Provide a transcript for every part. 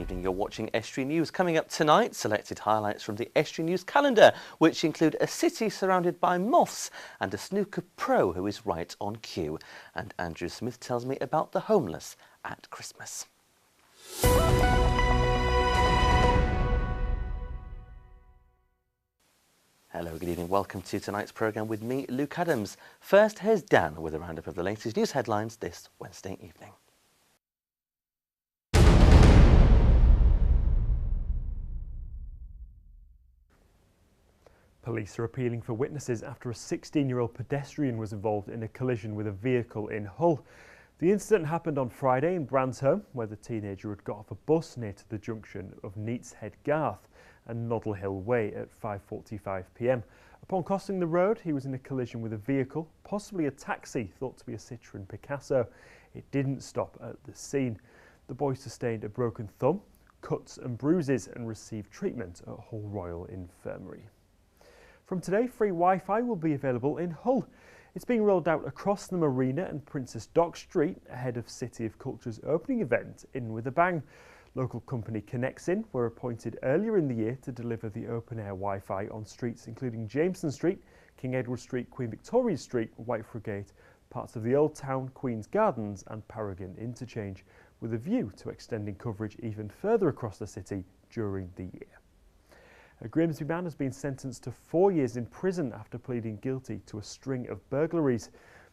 evening, you're watching Estuary News. Coming up tonight, selected highlights from the Estuary News calendar, which include a city surrounded by moths and a snooker pro who is right on cue. And Andrew Smith tells me about the homeless at Christmas. Hello, good evening. Welcome to tonight's programme with me, Luke Adams. First, here's Dan with a roundup of the latest news headlines this Wednesday evening. Police are appealing for witnesses after a 16-year-old pedestrian was involved in a collision with a vehicle in Hull. The incident happened on Friday in Brandsholme, where the teenager had got off a bus near to the junction of Neatshead Garth and Noddle Hill Way at 5:45 p.m. Upon crossing the road, he was in a collision with a vehicle, possibly a taxi, thought to be a Citroën Picasso. It didn't stop at the scene. The boy sustained a broken thumb, cuts and bruises, and received treatment at Hull Royal Infirmary. From today, free Wi-Fi will be available in Hull. It's being rolled out across the Marina and Princess Dock Street ahead of City of Culture's opening event, In With a Bang. Local company Connexin were appointed earlier in the year to deliver the open-air Wi-Fi on streets including Jameson Street, King Edward Street, Queen Victoria Street, Whiteford Gate, parts of the Old Town, Queen's Gardens and Paragon Interchange, with a view to extending coverage even further across the city during the year. A Grimsby man has been sentenced to 4 years in prison after pleading guilty to a string of burglaries.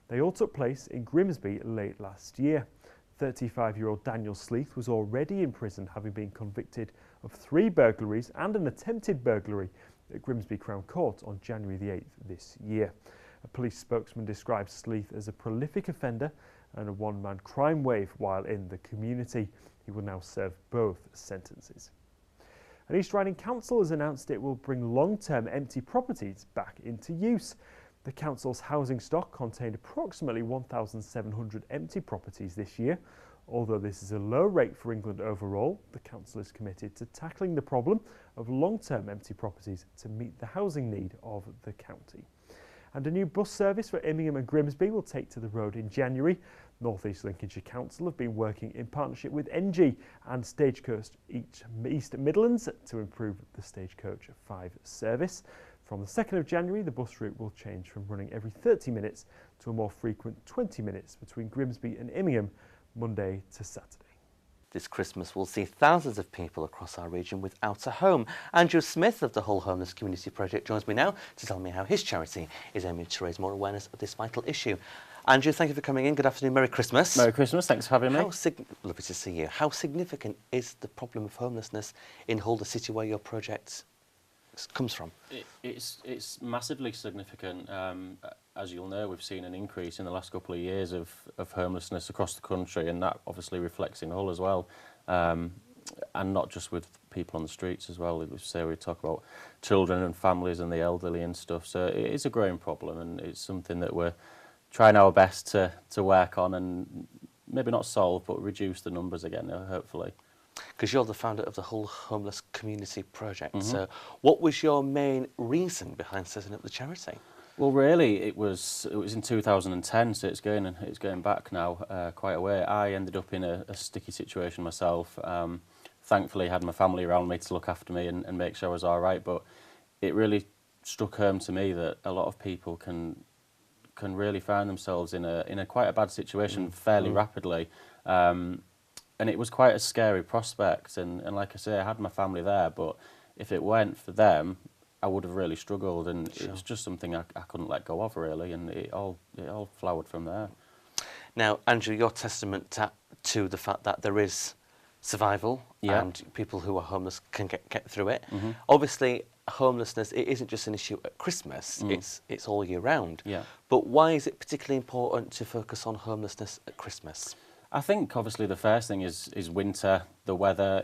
They all took place in Grimsby late last year. 35-year-old Daniel Sleeth was already in prison, having been convicted of 3 burglaries and an attempted burglary at Grimsby Crown Court on January the 8th this year. A police spokesman described Sleeth as a prolific offender and a one-man crime wave while in the community. He will now serve both sentences. And East Riding Council has announced it will bring long-term empty properties back into use. The council's housing stock contained approximately 1,700 empty properties this year. Although this is a low rate for England overall, the council is committed to tackling the problem of long-term empty properties to meet the housing need of the county. And a new bus service for Immingham and Grimsby will take to the road in January. North East Lincolnshire Council have been working in partnership with NG and Stagecoach East Midlands to improve the Stagecoach 5 service. From the 2nd of January, the bus route will change from running every 30 minutes to a more frequent 20 minutes between Grimsby and Immingham, Monday to Saturday. This Christmas will see thousands of people across our region without a home. Andrew Smith of the Hull Homeless Community Project joins me now to tell me how his charity is aiming to raise more awareness of this vital issue. Andrew, thank you for coming in. Good afternoon. Merry Christmas. Merry Christmas. Thanks for having me. Lovely to see you. How significant is the problem of homelessness in Hull, the city where your project comes from? It's massively significant. As you'll know, we've seen an increase in the last couple of years of homelessness across the country, and that obviously reflects in Hull as well. And not just with people on the streets as well. We talk about children and families and the elderly and stuff. So it is a growing problem, and it's something that we're trying our best to work on and maybe not solve, but reduce the numbers again, hopefully. Because you're the founder of the Hull Homeless Community Project. So what was your main reason behind setting up the charity? Well, really, it was in 2010, so it's going back now quite a way. I ended up in a sticky situation myself. Thankfully, I had my family around me to look after me and make sure I was all right. But it really struck home to me that a lot of people can really find themselves in a quite a bad situation fairly rapidly. And it was quite a scary prospect. And like I say, I had my family there, but if it weren't for them, I would have really struggled. And it was just something I couldn't let go of, really. And it all flowered from there. Now, Andrew, you're testament to the fact that there is survival and people who are homeless can get through it. Obviously, homelessness, it isn't just an issue at Christmas, it's all year round. But why is it particularly important to focus on homelessness at Christmas? I think obviously the first thing is winter, the weather.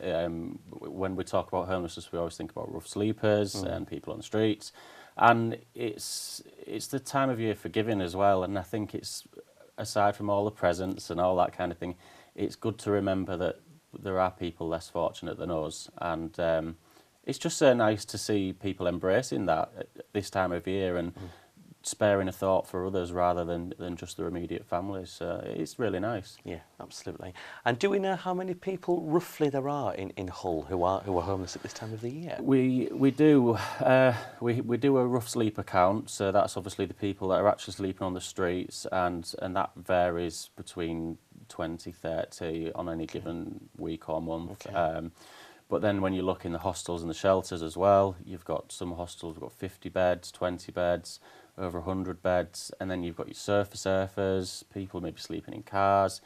When we talk about homelessness, we always think about rough sleepers and people on the streets. And it's the time of year for giving as well. And I think it's, aside from all the presents and all that kind of thing, it's good to remember that there are people less fortunate than us. And it's just so nice to see people embracing that at this time of year and sparing a thought for others rather than just their immediate families. It's really nice. Yeah, absolutely. And do we know how many people roughly there are in Hull who are homeless at this time of the year? We do. We do a rough sleeper count. So that's obviously the people that are actually sleeping on the streets, and that varies between 20, 30 on any given week or month. Okay. But then when you look in the hostels and the shelters as well, you've got some hostels have got 50 beds, 20 beds, over 100 beds, and then you've got your surfers, people maybe sleeping in cars.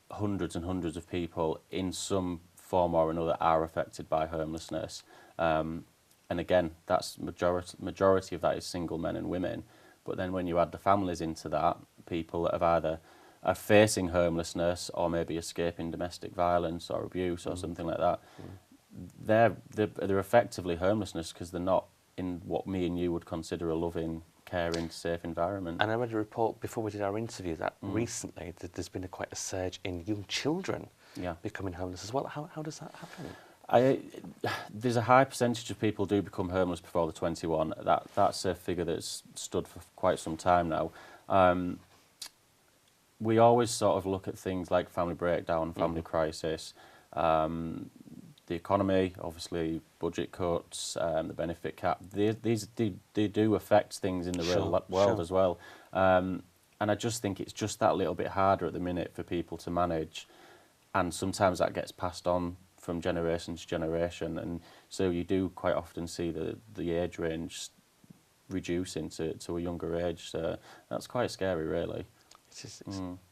Hundreds and hundreds of people in some form or another are affected by homelessness. And again, that's majority of that is single men and women. But then when you add the families into that, people that have either are facing homelessness or maybe escaping domestic violence or abuse or something like that, they're effectively homelessness because they're not in what me and you would consider a loving, caring, safe environment. And I read a report before we did our interview that recently there's been quite a surge in young children becoming homeless as well. How does that happen? There's a high percentage of people do become homeless before they're 21. That's a figure that's stood for quite some time now. We always sort of look at things like family breakdown, family crisis, the economy, obviously budget cuts, the benefit cap. These do affect things in the real world as well. And I just think it's just that little bit harder at the minute for people to manage. And sometimes that gets passed on from generation to generation. And so you do quite often see the age range reducing to a younger age. So that's quite scary, really.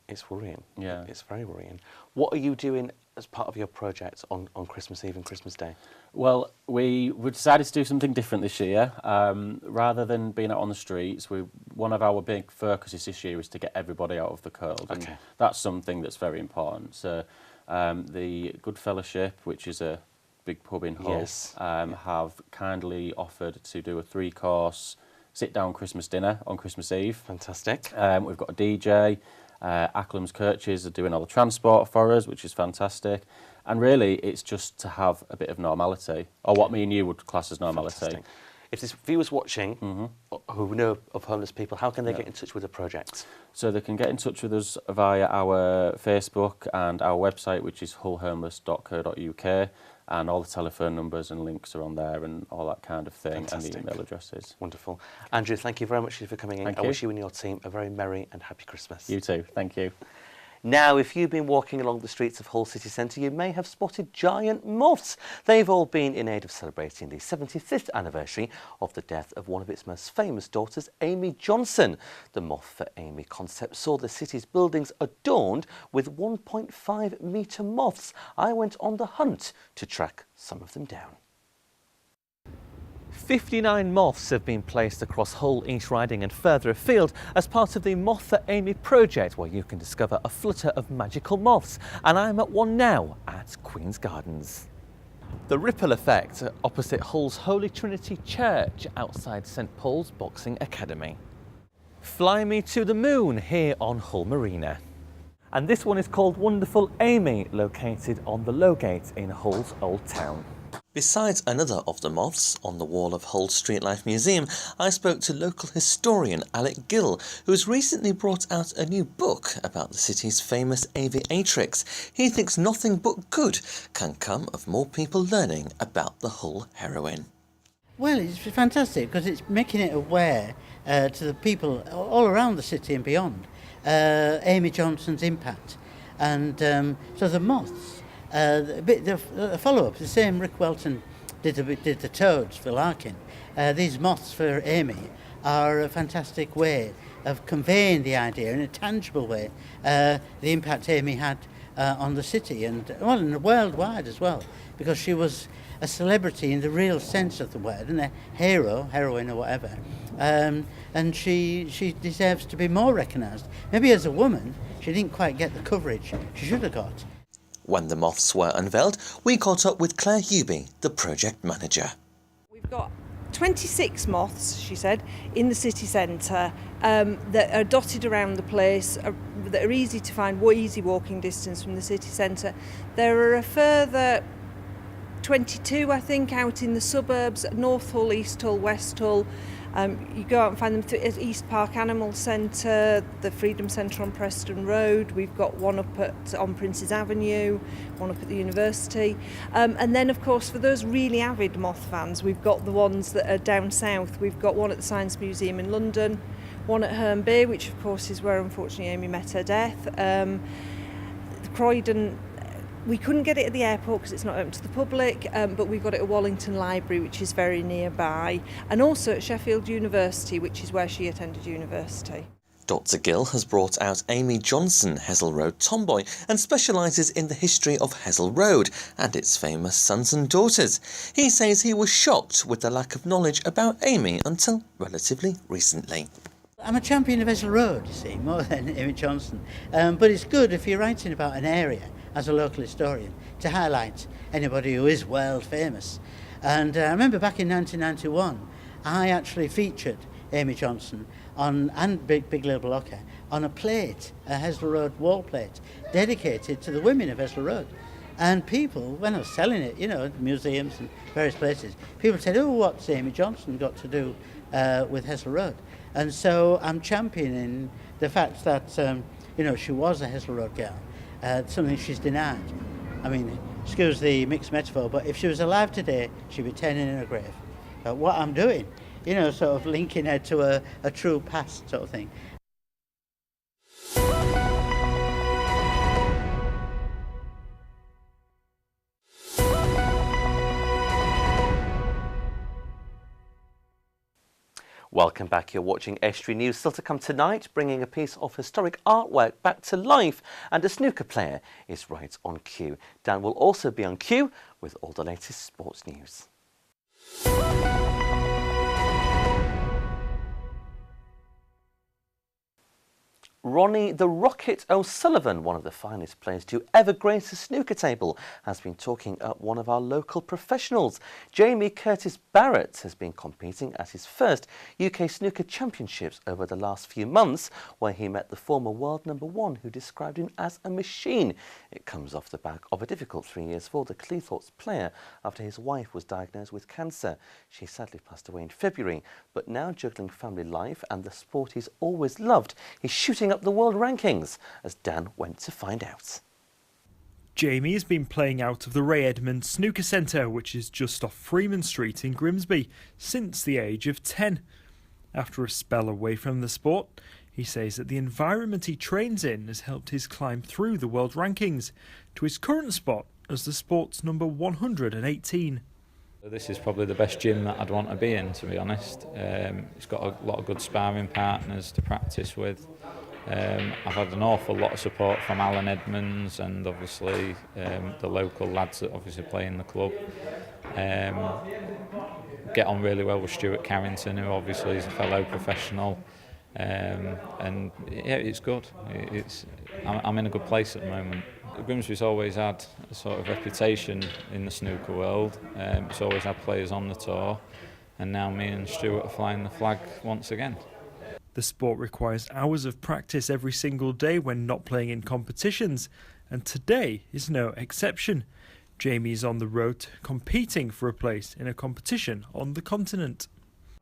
It's worrying. Yeah. It's very worrying. What are you doing as part of your project on Christmas Eve and Christmas Day? Well, we decided to do something different this year. Rather than being out on the streets, one of our big focuses this year is to get everybody out of the cold. Okay. And that's something that's very important. So the Good Fellowship, which is a big pub in Hull, have kindly offered to do a 3-course sit-down Christmas dinner on Christmas Eve. Fantastic. We've got a DJ. Acklam's Coaches are doing all the transport for us, which is fantastic. And really, it's just to have a bit of normality, or what me and you would class as normality. Fantastic. If there's viewers watching who know of homeless people, how can they get in touch with the project? So they can get in touch with us via our Facebook and our website, which is hullhomeless.co.uk. And all the telephone numbers and links are on there and all that kind of thing. Fantastic. And the email addresses. Wonderful. Andrew, thank you very much for coming in. Thank I you. wish you and your team a very merry and happy Christmas. You too. Thank you. Now, if you've been walking along the streets of Hull city centre, you may have spotted giant moths. They've all been in aid of celebrating the 75th anniversary of the death of one of its most famous daughters, Amy Johnson. The Moth for Amy concept saw the city's buildings adorned with 1.5-metre moths. I went on the hunt to track some of them down. 59 moths have been placed across Hull, East Riding and further afield as part of the Moth for Amy project, where you can discover a flutter of magical moths. And I'm at one now at Queen's Gardens. The ripple effect opposite Hull's Holy Trinity Church outside St Paul's Boxing Academy. Fly me to the moon here on Hull Marina. And this one is called Wonderful Amy, located on the Lowgate in Hull's Old Town. Besides another of the moths on the wall of Hull Streetlife Museum, I spoke to local historian Alec Gill, who has recently brought out a new book about the city's famous aviatrix. He thinks nothing but good can come of more people learning about the Hull heroine. Well, it's fantastic because it's making it aware to the people all around the city and beyond, Amy Johnson's impact. And so the moths, the follow-up, the same Rick Welton did the toads for Larkin. These moths for Amy are a fantastic way of conveying the idea in a tangible way, the impact Amy had on the city and worldwide as well, because she was a celebrity in the real sense of the word, and a heroine or whatever. And she deserves to be more recognised. Maybe as a woman, she didn't quite get the coverage she should have got. When the moths were unveiled, we caught up with Claire Hubie, the project manager. We've got 26 moths, she said, in the city centre that are dotted around the place, that are easy to find, easy walking distance from the city centre. There are a further 22, I think, out in the suburbs, North Hull, East Hull, West Hull, You go out and find them at East Park Animal Centre, the Freedom Centre on Preston Road. We've got one on Prince's Avenue, one up at the university. And then, of course, for those really avid moth fans, we've got the ones that are down south. We've got one at the Science Museum in London, one at Herne Bay, which, of course, is where, unfortunately, Amy met her death. Croydon, we couldn't get it at the airport because it's not open to the public, but we've got it at Wallington Library, which is very nearby, and also at Sheffield University, which is where she attended university. Dr Gill has brought out Amy Johnson, Hessel Road tomboy, and specialises in the history of Hessel Road and its famous sons and daughters. He says he was shocked with the lack of knowledge about Amy until relatively recently. I'm a champion of Hessel Road, you see, more than Amy Johnson. But it's good if you're writing about an area as a local historian to highlight anybody who is world famous. And I remember back in 1991, I actually featured Amy Johnson and Big Little Blocker on a plate, a Hessel Road wall plate, dedicated to the women of Hessel Road. And people, when I was selling it, you know, museums and various places, people said, "Oh, what's Amy Johnson got to do with Hessel Road?" And so I'm championing the fact that, you know, she was a Hessel Road girl, something she's denied. I mean, excuse the mixed metaphor, but if she was alive today, she'd be turning in her grave. What I'm doing, you know, sort of linking her to a true past sort of thing. Welcome back. You're watching Estuary News. Still to come tonight, bringing a piece of historic artwork back to life, and a snooker player is right on cue. Dan will also be on cue with all the latest sports news. Ronnie the Rocket O'Sullivan, one of the finest players to ever grace a snooker table, has been talking up one of our local professionals. Jamie Curtis Barrett has been competing at his first UK Snooker Championships over the last few months, where he met the former world #1, who described him as a machine. It comes off the back of a difficult 3 years for the Cleethorpes player after his wife was diagnosed with cancer. She sadly passed away in February, but now juggling family life and the sport he's always loved, he's shooting up the world rankings, as Dan went to find out. Jamie has been playing out of the Ray Edmonds Snooker Centre, which is just off Freeman Street in Grimsby, since the age of 10. After a spell away from the sport, he says that the environment he trains in has helped his climb through the world rankings to his current spot as the sport's number 118. This is probably the best gym that I'd want to be in, to be honest. It's got a lot of good sparring partners to practice with. I've had an awful lot of support from Alan Edmonds and obviously the local lads that obviously play in the club. Get on really well with Stuart Carrington, who obviously is a fellow professional. And yeah, it's good. I'm in a good place at the moment. Grimsby's always had a sort of reputation in the snooker world. It's always had players on the tour, and now me and Stuart are flying the flag once again. The sport requires hours of practice every single day when not playing in competitions, and today is no exception. Jamie's on the road competing for a place in a competition on the continent.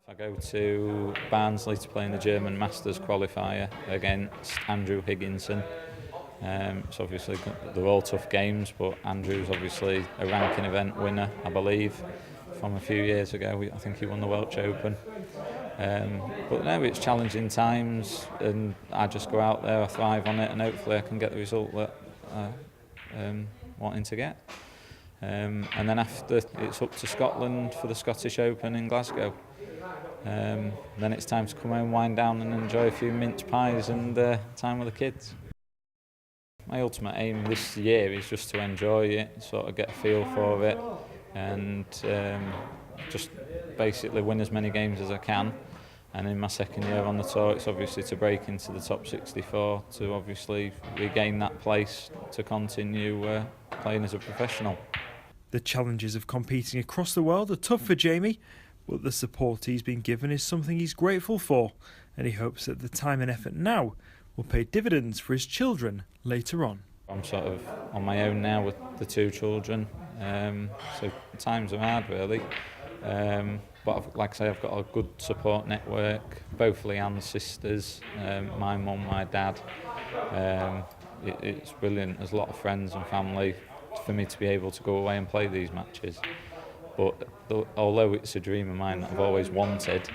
I go to Barnsley to play in the German Masters qualifier against Andrew Higginson. So obviously they're all tough games, but Andrew's obviously a ranking event winner, I believe, from a few years ago. I think he won the Welsh Open. But now it's challenging times, and I just go out there, I thrive on it, and hopefully I can get the result that I'm wanting to get. And then after, it's up to Scotland for the Scottish Open in Glasgow. Then it's time to come home, wind down and enjoy a few mince pies and time with the kids. My ultimate aim this year is just to enjoy it, sort of get a feel for it, and just basically win as many games as I can. And in my second year on the tour, it's obviously to break into the top 64, to obviously regain that place, to continue playing as a professional. The challenges of competing across the world are tough for Jamie, but the support he's been given is something he's grateful for, and he hopes that the time and effort now will pay dividends for his children later on. I'm sort of on my own now with the two children, so times are hard really. but like I say, I've got a good support network. Both Leanne's sisters, my mum, my dad. It's brilliant. There's a lot of friends and family for me to be able to go away and play these matches. But although it's a dream of mine that I've always wanted,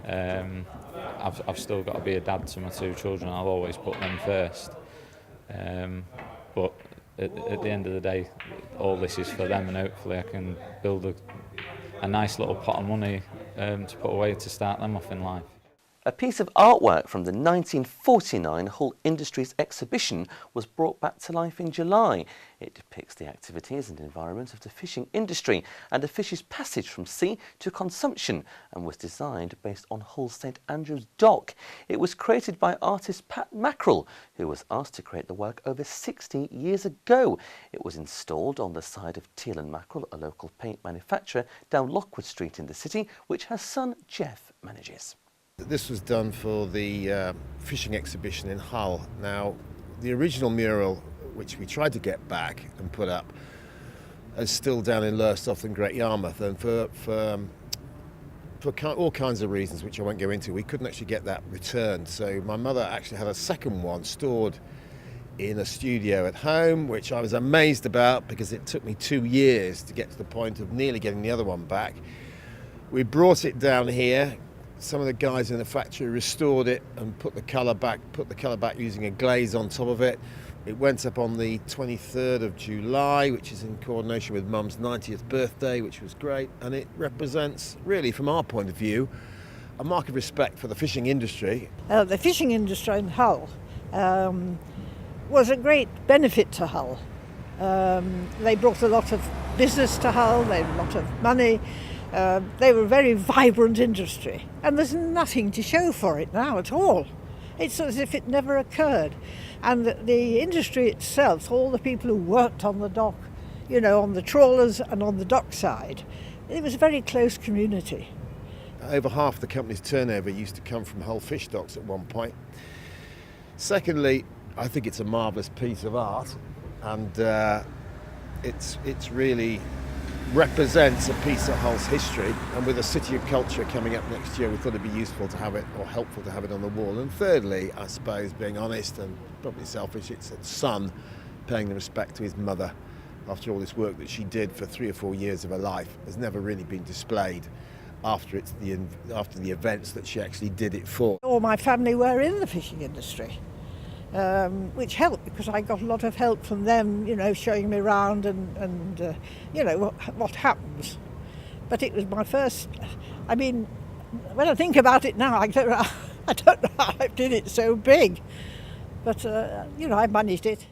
I've still got to be a dad to my 2 children. I'll always put them first. But at the end of the day, all this is for them, and hopefully I can build a nice little pot of money to put away to start them off in life. A piece of artwork from the 1949 Hull Industries exhibition was brought back to life in July. It depicts the activities and environment of the fishing industry and a fish's passage from sea to consumption, and was designed based on Hull St Andrew's dock. It was created by artist Pat Mackerel, who was asked to create the work over 60 years ago. It was installed on the side of Teal and Mackerel, a local paint manufacturer down Lockwood Street in the city, which her son Jeff manages. This was done for the fishing exhibition in Hull. Now, the original mural, which we tried to get back and put up, is still down in Lowestoft and Great Yarmouth, and for all kinds of reasons, which I won't go into, we couldn't actually get that returned. So my mother actually had a second one stored in a studio at home, which I was amazed about because it took me 2 years to get to the point of nearly getting the other one back. We brought it down here. Some of the guys in the factory restored it and put the colour back using a glaze on top of it. It went up on the 23rd of July, which is in coordination with Mum's 90th birthday, which was great. And it represents, really, from our point of view, a mark of respect for the fishing industry. The fishing industry in Hull was a great benefit to Hull. They brought a lot of business to Hull, they had a lot of money. They were a very vibrant industry, and there's nothing to show for it now at all. It's as if it never occurred. And the industry itself, all the people who worked on the dock, you know, on the trawlers and on the dockside, it was a very close community. Over half the company's turnover used to come from Hull fish docks at one point. Secondly, I think it's a marvellous piece of art, and it's really represents a piece of Hull's history, and with a City of Culture coming up next year, we thought it'd be useful to have it, or helpful to have it on the wall. And thirdly, I suppose, being honest and probably selfish, it's a son paying the respect to his mother after all this work that she did for 3 or 4 years of her life has never really been displayed after the events that she actually did it for. All my family were in the fishing industry. Which helped because I got a lot of help from them, you know, showing me around and you know, what happens. But it was my first, I mean, when I think about it now, I don't know how I did it so big. But, you know, I managed it.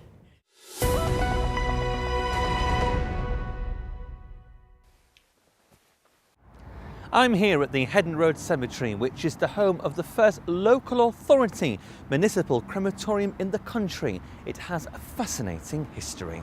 I'm here at the Heddon Road Cemetery, which is the home of the first local authority municipal crematorium in the country. It has a fascinating history.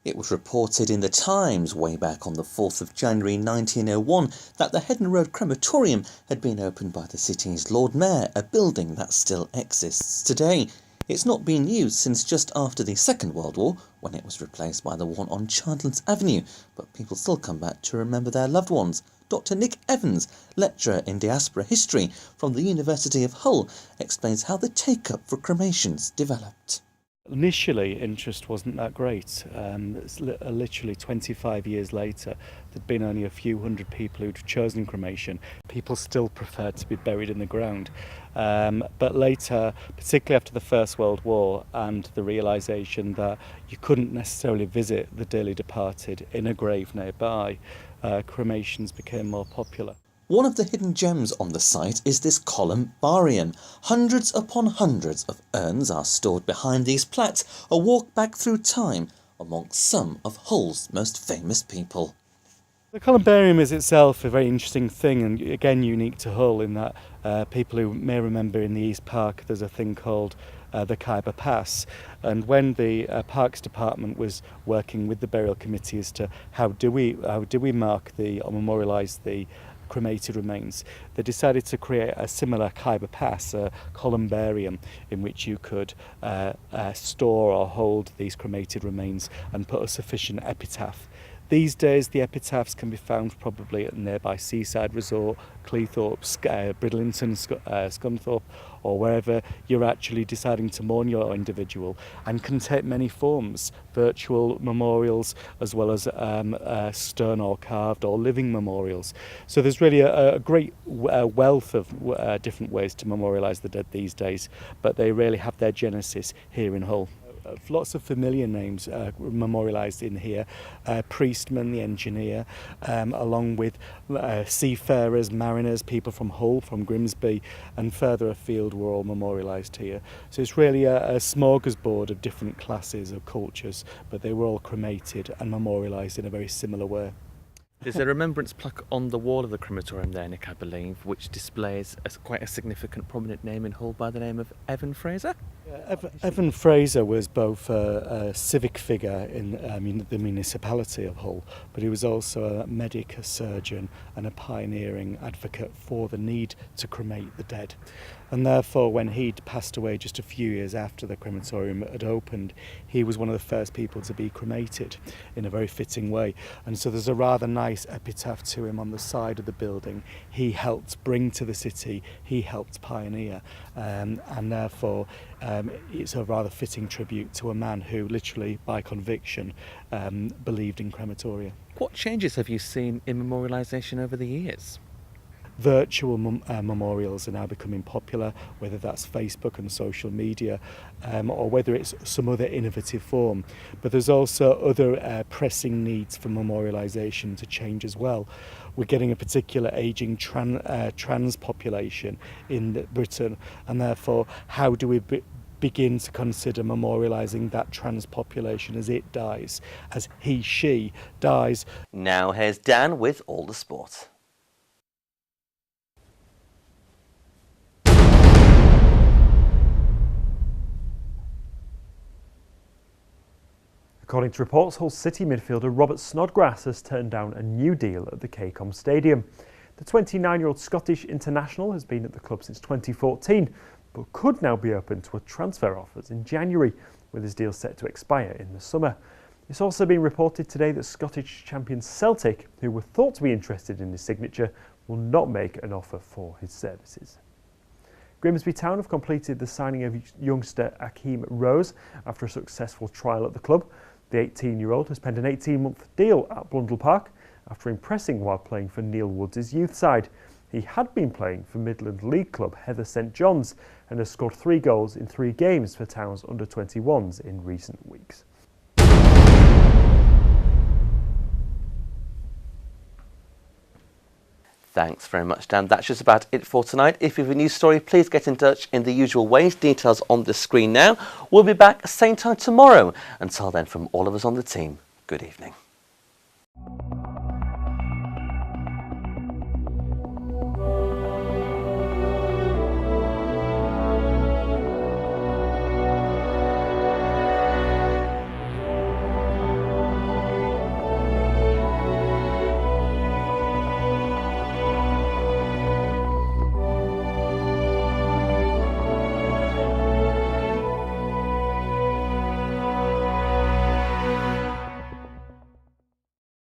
It was reported in the Times way back on the 4th of January 1901 that the Heddon Road Crematorium had been opened by the city's Lord Mayor, a building that still exists today. It's not been used since just after the Second World War, when it was replaced by the one on Chandler's Avenue, but people still come back to remember their loved ones. Dr. Nick Evans, lecturer in diaspora history from the University of Hull, explains how the take-up for cremations developed. Initially, interest wasn't that great. Literally 25 years later, there'd been only a few hundred people who'd chosen cremation. People still preferred to be buried in the ground. But later, particularly after the First World War and the realisation that you couldn't necessarily visit the dearly departed in a grave nearby, cremations became more popular. One of the hidden gems on the site is this columbarium. Hundreds upon hundreds of urns are stored behind these plaques, a walk back through time amongst some of Hull's most famous people. The columbarium is itself a very interesting thing, and again unique to Hull in that people who may remember in the East Park there's a thing called the Khyber Pass, and when the Parks Department was working with the burial committee as to how do we mark or memorialise the cremated remains, they decided to create a similar Khyber Pass, a columbarium, in which you could store or hold these cremated remains and put a sufficient epitaph These days the epitaphs can be found probably at the nearby seaside resort, Cleethorpes, Bridlington, Scunthorpe, or wherever you're actually deciding to mourn your individual, and can take many forms, virtual memorials as well as stone or carved or living memorials. So there's really a great wealth of different ways to memorialise the dead these days, but they really have their genesis here in Hull. Lots of familiar names memorialised in here. Priestman, the engineer, along with seafarers, mariners, people from Hull, from Grimsby, and further afield were all memorialised here. So it's really a smorgasbord of different classes of cultures, but they were all cremated and memorialised in a very similar way. There's a remembrance plaque on the wall of the crematorium there, Nick, I believe, which displays quite a significant prominent name in Hull by the name of Evan Fraser. Evan Fraser was both a civic figure in the municipality of Hull, but he was also a medic, a surgeon, and a pioneering advocate for the need to cremate the dead. And therefore, when he'd passed away just a few years after the crematorium had opened, he was one of the first people to be cremated in a very fitting way. And so there's a rather nice epitaph to him on the side of the building. He helped bring to the city, he helped pioneer, and therefore it's a rather fitting tribute to a man who literally, by conviction, believed in crematoria. What changes have you seen in memorialisation over the years? Virtual memorials are now becoming popular, whether that's Facebook and social media, or whether it's some other innovative form. But there's also other pressing needs for memorialisation to change as well. We're getting a particular ageing trans population in Britain, and therefore how do we begin to consider memorialising that trans population as it dies, as she dies. Now here's Dan with all the sport. According to reports, Hull City midfielder Robert Snodgrass has turned down a new deal at the KCOM Stadium. The 29-year-old Scottish international has been at the club since 2014, but could now be open to a transfer offers in January, with his deal set to expire in the summer. It's also been reported today that Scottish champion Celtic, who were thought to be interested in his signature, will not make an offer for his services. Grimsby Town have completed the signing of youngster Akeem Rose after a successful trial at the club. The 18-year-old has penned an 18-month deal at Blundell Park after impressing while playing for Neil Woods' youth side. He had been playing for Midland League club Heather St John's and has scored 3 goals in 3 games for Town's under-21s in recent weeks. Thanks very much, Dan. That's just about it for tonight. If you have a news story, please get in touch in the usual ways. Details on the screen now. We'll be back same time tomorrow. Until then, from all of us on the team, good evening.